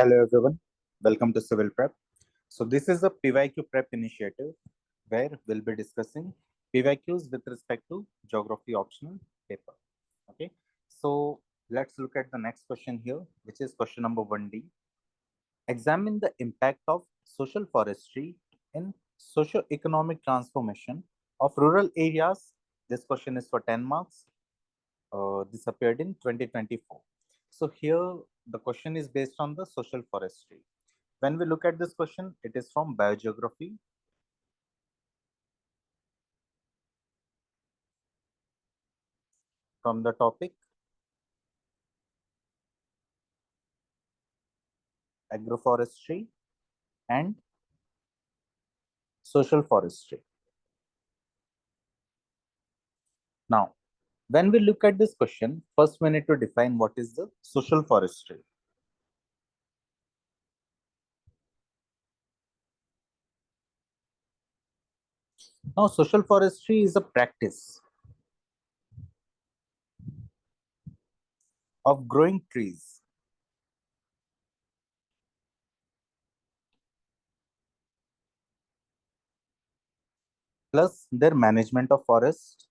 Hello everyone, welcome to CivilPrep. So this is a PYQPrep initiative where we'll be discussing PYQs with respect to geography optional paper. Okay, so let's look at the next question here, which is question number 1D. Examine the impact of social forestry in socio-economic transformation of rural areas. This question is for 10 marks. This appeared in 2024. So here the question is based on the social forestry. When we look at this question, it is from biogeography. From the topic agroforestry and social forestry. Now, when we look at this question, first we need to define what is the social forestry. Now, social forestry is a practice of growing trees plus their management of forest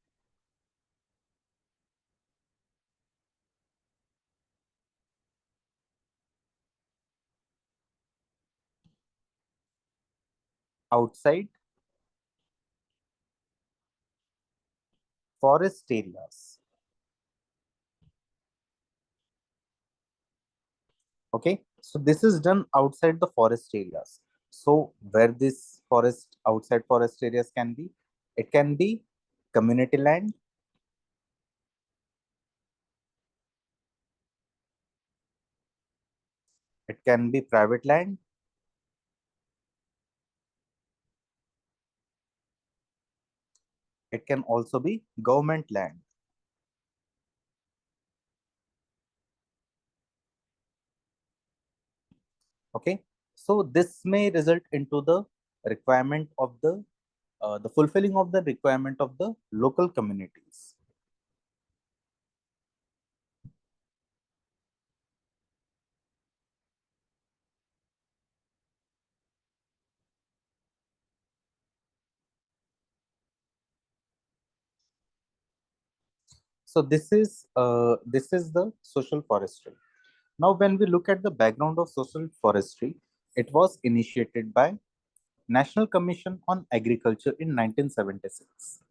outside forest areas. Okay, so this is done outside the forest areas. So where this forest outside forest areas can be, it can be community land, it can be private land, it can also be government land. Okay, so this may result into the requirement of the fulfilling of the requirement of the local communities. So this is the social forestry. Now, when we look at the background of social forestry, it was initiated by National Commission on Agriculture in 1976.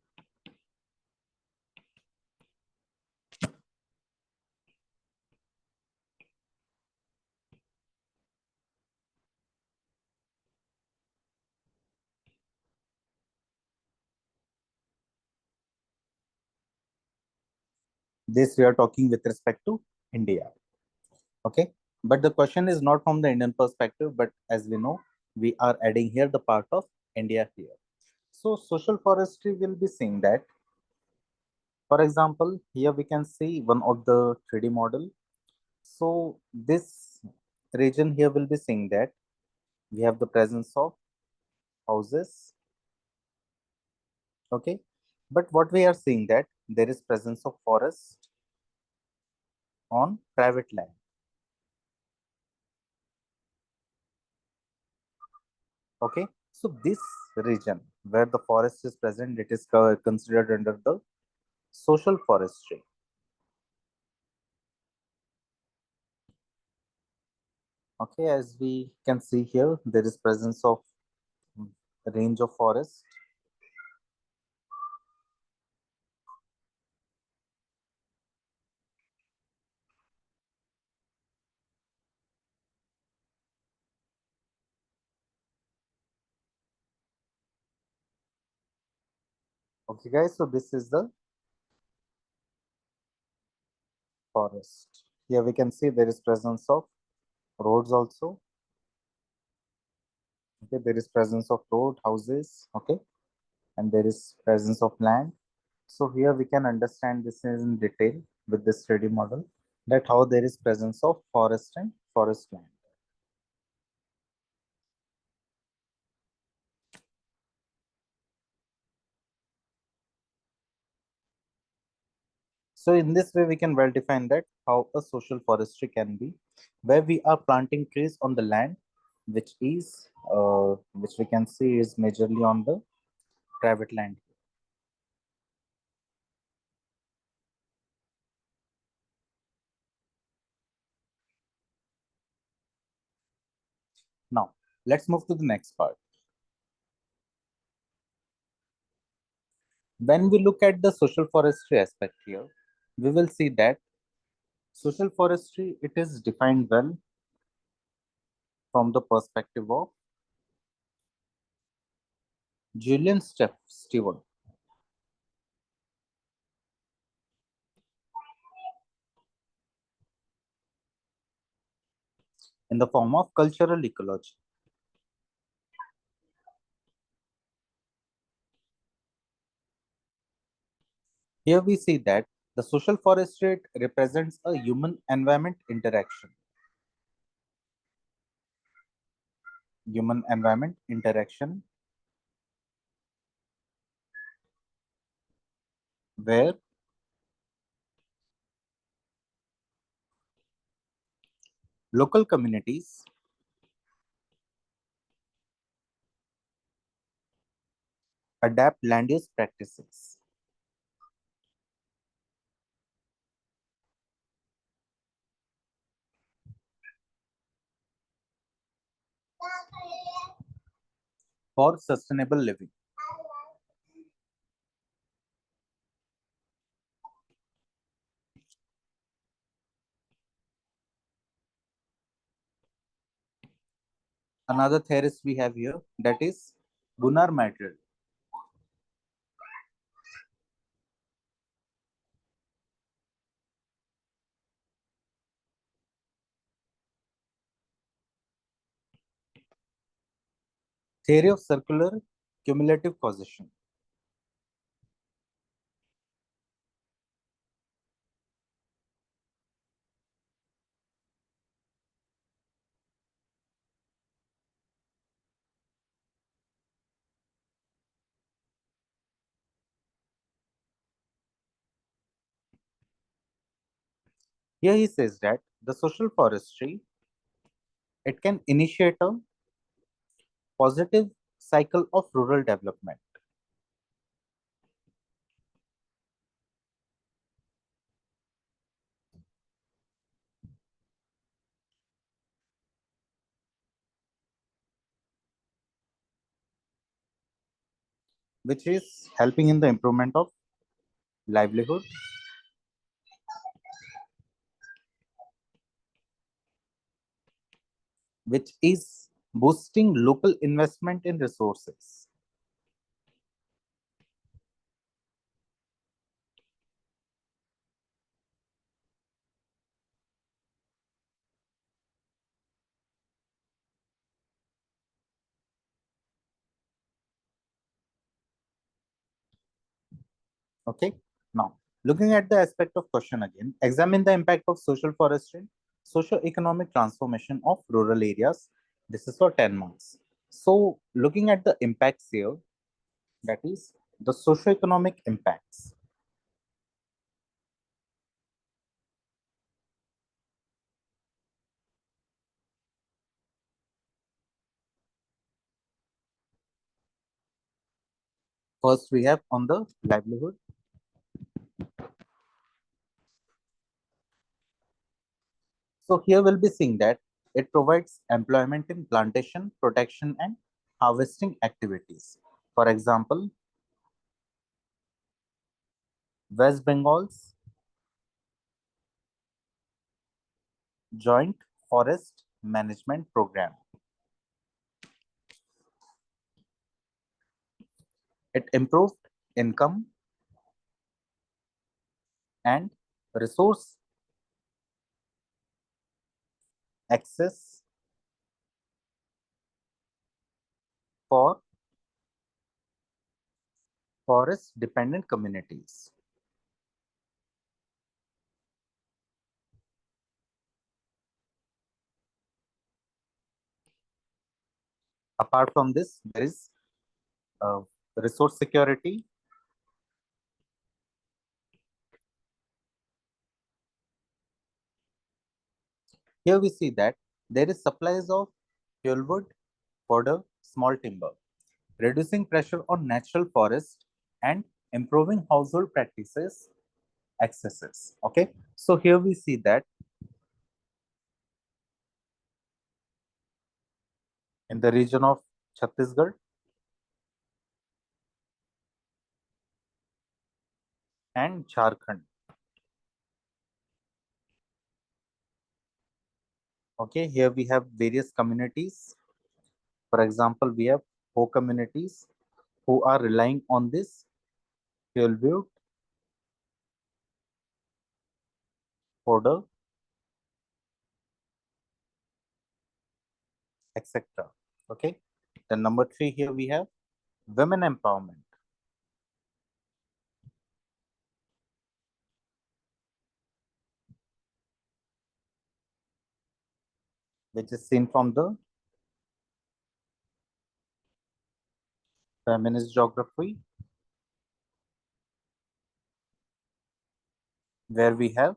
This we are talking with respect to India. Okay, but the question is not from the Indian perspective, but as we know, we are adding here the part of India here. So social forestry will be seeing that, for example, here we can see one of the 3D model. So this region here will be seeing that we have the presence of houses. Okay, but what we are seeing that there is presence of forest on private land. Okay, so this region where the forest is present, it is considered under the social forestry. Okay, as we can see here, there is presence of range of forest. Okay, guys, so this is the forest. Here we can see there is presence of roads also. Okay, there is presence of road, houses. Okay, and there is presence of land. So here we can understand this in detail with this 3D model, that how there is presence of forest and forest land. So in this way, we can well define that how a social forestry can be. where we are planting trees on the land, which we can see is majorly on the private land. Now, let's move to the next part. When we look at the social forestry aspect here, we will see that social forestry, it is defined well from the perspective of Julian Steward. In the form of cultural ecology. Here we see that the social forestry represents a human environment interaction. Human environment interaction where local communities adapt land use practices. For sustainable living. Another theorist we have here, that is Gunnar Madrid. Theory of circular cumulative causation. Here he says that the social forestry, it can initiate a positive cycle of rural development. Which is helping in the improvement of livelihood, which is boosting local investment in resources. Okay. Now, looking at the aspect of question again, examine the impact of social forestry, socio-economic transformation of rural areas. This is for 10 marks. So, looking at the impacts here, that is the socio-economic impacts. First, we have on the livelihood. So here we'll be seeing that it provides employment in plantation, protection, and harvesting activities. For example, West Bengal's Joint Forest Management Program. It improved income and resource access for forest dependent communities. Apart from this, there is uh, resource security, Here we see that there is supplies of fuel wood, fodder, small timber, reducing pressure on natural forest and improving household practices accesses. Okay, so here we see that in the region of Chhattisgarh and Jharkhand. Okay, here we have various communities. For example, we have 4 communities who are relying on this fuel wood, fodder, etc. Okay, then number 3 here we have women empowerment, which is seen from the feminist geography, where we have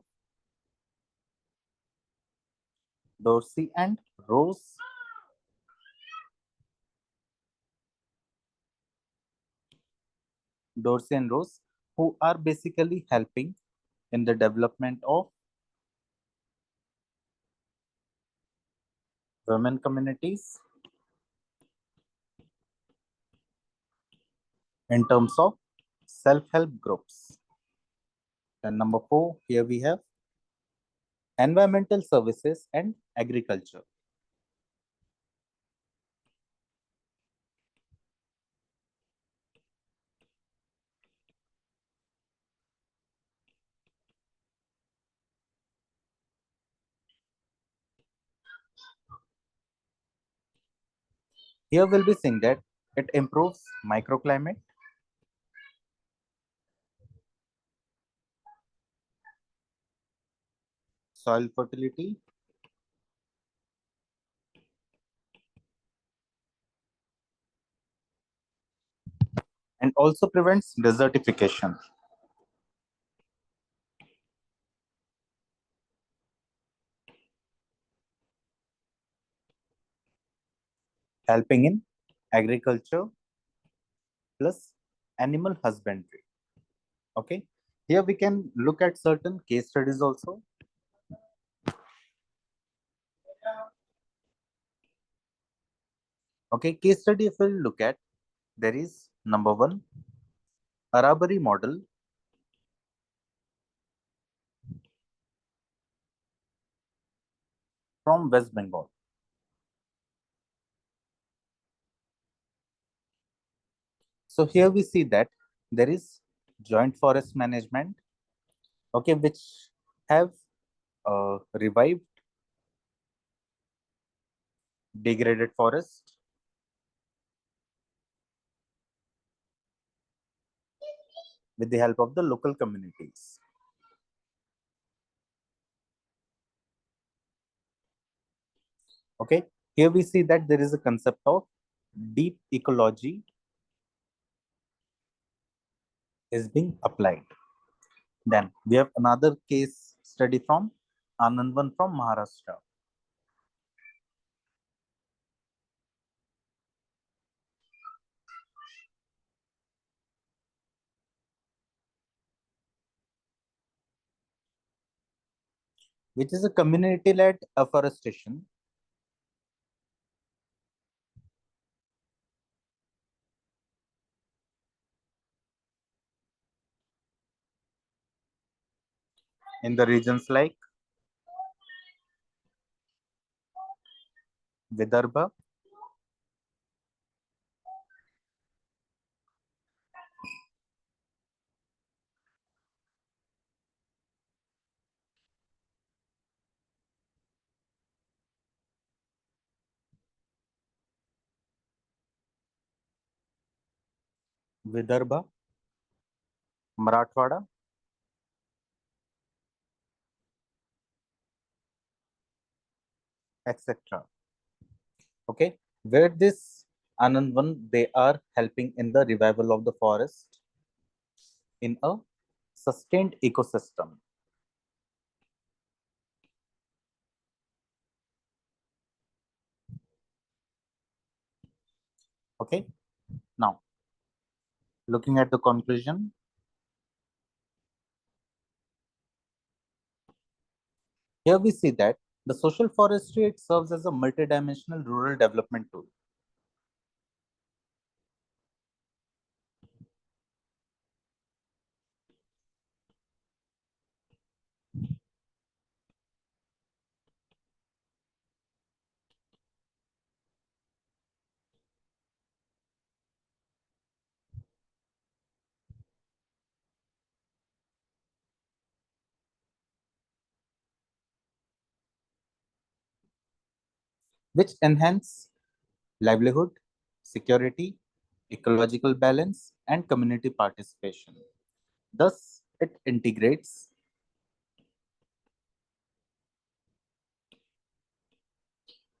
Dorsey and Rose, who are basically helping in the development of women communities in terms of self-help groups. And number 4, here we have environmental services and agriculture. Here we'll be seeing that it improves microclimate, soil fertility, and also prevents desertification, helping in agriculture plus animal husbandry. Okay, here we can look at certain case studies also. Okay, case study if we look at, there is number 1, Arabari model from West Bengal. So here we see that there is joint forest management, okay, which have revived degraded forest with the help of the local communities. Okay, here we see that there is a concept of deep ecology is being applied. Then we have another case study from Anandvan from Maharashtra. Which is a community-led afforestation in the regions like Vidarbha, Vidarbha, Marathwada, etc. Okay, where this Anandvan, they are helping in the revival of the forest in a sustained ecosystem. Okay, now looking at the conclusion, here we see that the social forestry, it serves as a multidimensional rural development tool. Which enhance livelihood, security, ecological balance, and community participation. Thus, it integrates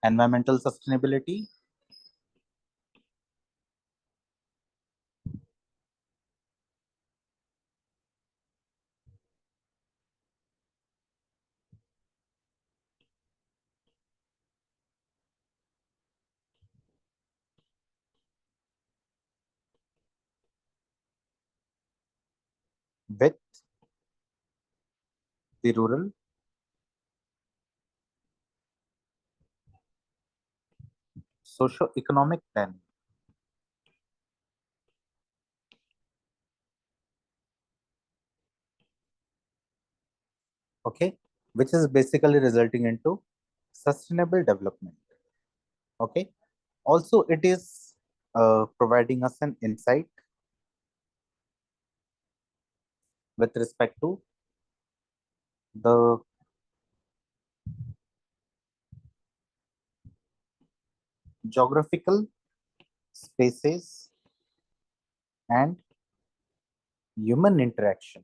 environmental sustainability with the rural socio-economic plan. Okay, which is basically resulting into sustainable development. Okay, also it is providing us an insight with respect to the geographical spaces and human interaction.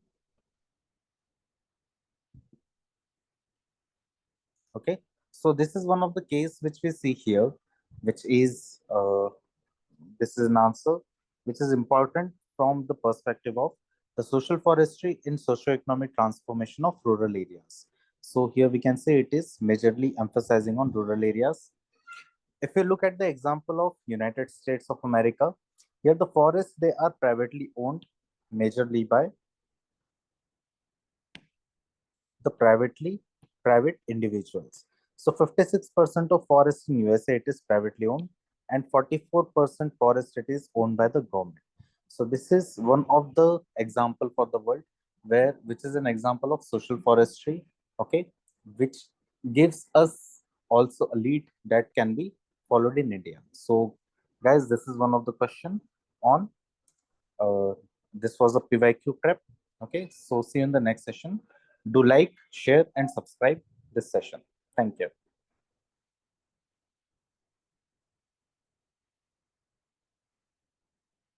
Okay, so this is one of the case which we see here, which is this is an answer which is important from the perspective of the social forestry in socio-economic transformation of rural areas. So here we can say it is majorly emphasizing on rural areas. If you look at the example of United States of America, here the forests, they are privately owned majorly by the private individuals. So 56% of forest in USA, it is privately owned, and 44% forest, it is owned by the government. So this is one of the example for the world where, which is an example of social forestry, okay, which gives us also a lead that can be followed in India. So guys, this is one of the question on this was a PYQ prep. Okay, so see you in the next session. Do like, share, and subscribe this session. Thank you.